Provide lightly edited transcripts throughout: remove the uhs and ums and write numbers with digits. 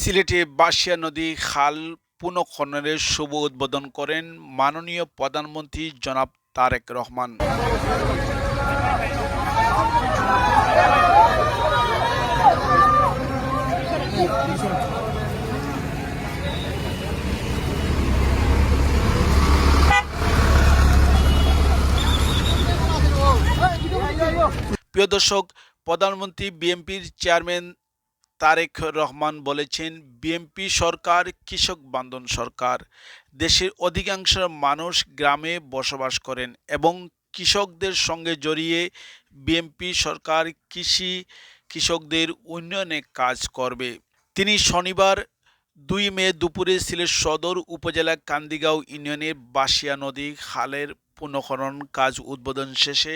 সিলেটে বাঁশিয়া নদী খাল পুনঃখননের শুভ উদ্বোধন করেন মাননীয় প্রধানমন্ত্রী জনাব তারেক রহমান। প্রিয় দর্শক, প্রধানমন্ত্রী বিএনপির চেয়ারম্যান তারেক রহমান বলেছেন, বিএনপি সরকার কৃষক বান্ধব সরকার। দেশের অধিকাংশ মানুষ গ্রামে বসবাস করেন এবং কৃষকদের সঙ্গে জড়িয়ে বিএনপি সরকার কৃষকদের উন্নয়নে কাজ করবে। তিনি শনিবার 2 মে দুপুরে সিলেট সদর উপজেলা কান্দিগাঁও ইউনিয়নের বাঁশিয়া নদী খালের পুনঃখনন কাজ উদ্বোধন শেষে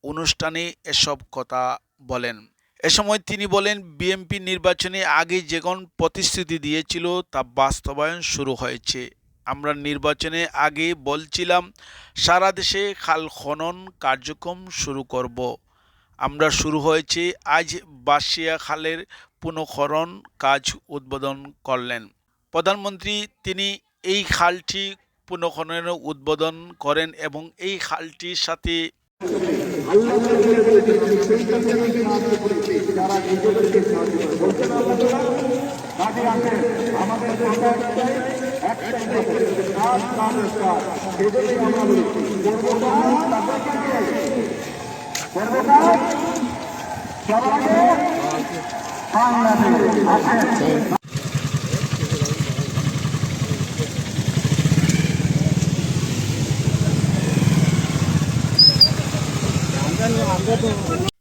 অনুষ্ঠানে এসব কথা বলেন। এ সময় তিনি বলেন, বিএনপি নির্বাচনে আগে যেমন প্রতিশ্রুতি দিয়েছিল তা বাস্তবায়ন শুরু হয়েছে। আমরা নির্বাচনে আগে বলছিলাম সারা দেশে খাল খনন কার্যক্রম শুরু করব। আমরা শুরু হয়েছে আজ বাঁশিয়া খালের পুনঃখনন কাজ উদ্বোধন করলেন প্রধানমন্ত্রী। তিনি এই খালটি পুনঃখননের উদ্বোধন করেন এবং এই খালটির সাথে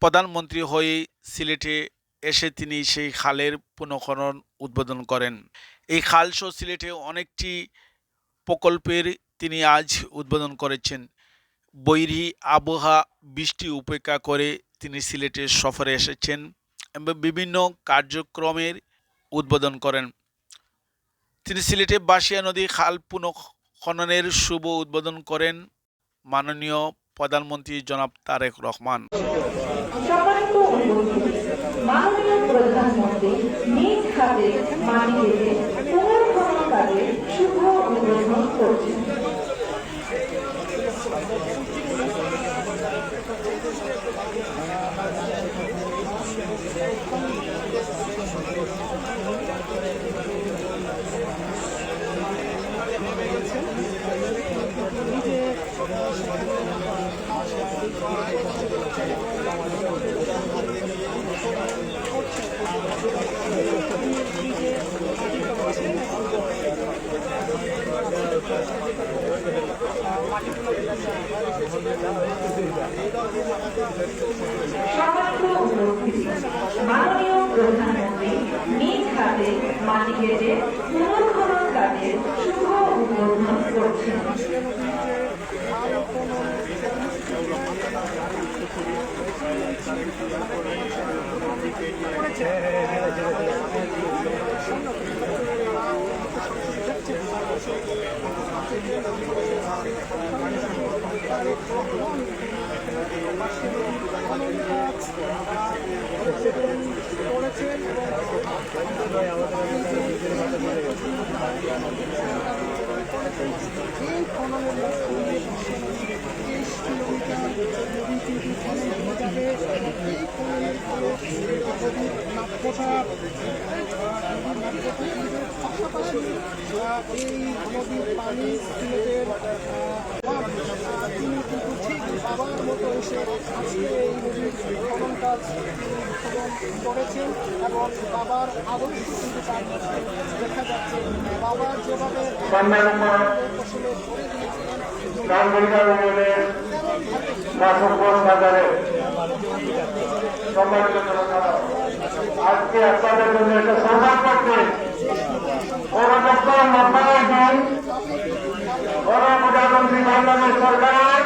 প্রধানমন্ত্রী হয়ে সিলেটে এসে তিনি সেই খালের পুনঃখনন উদ্বোধন করেন। এই খালসহ সিলেটে অনেকটি প্রকল্পের তিনি আজ উদ্বোধন করেছেন। বৈরী আবহাওয়া বৃষ্টি উপেক্ষা করে তিনি সিলেটে সফরে এসেছেন এবং বিভিন্ন কার্যক্রমের উদ্বোধন করেন। তিনি সিলেটে বাঁশিয়া নদী খাল পুনঃখননের শুভ উদ্বোধন করেন মাননীয় প্রধানমন্ত্রী জনাব তারেক রহমান। মাননীয় প্রধানমন্ত্রী নিজ হাতে মাটি কেটে পুনর্খনন কাজে শুভ উদ্বোধন করছেন। মাননীয় প্রধানমন্ত্রী নিজ হাতে মাটি কেটে পুনর্খনন কাজে শুভ উদ্বোধন করছেন। বাবার মতো এসে আজকে এই নদীর খনন কাজ করেছেন এবং বাবার আদর্শ কিন্তু তার দেখা যাচ্ছে। বাবার যেভাবে আজকে আপনাদের জন্য একটা সংবাদ করতে প্রধানমন্ত্রী বাংলাদেশ সরকার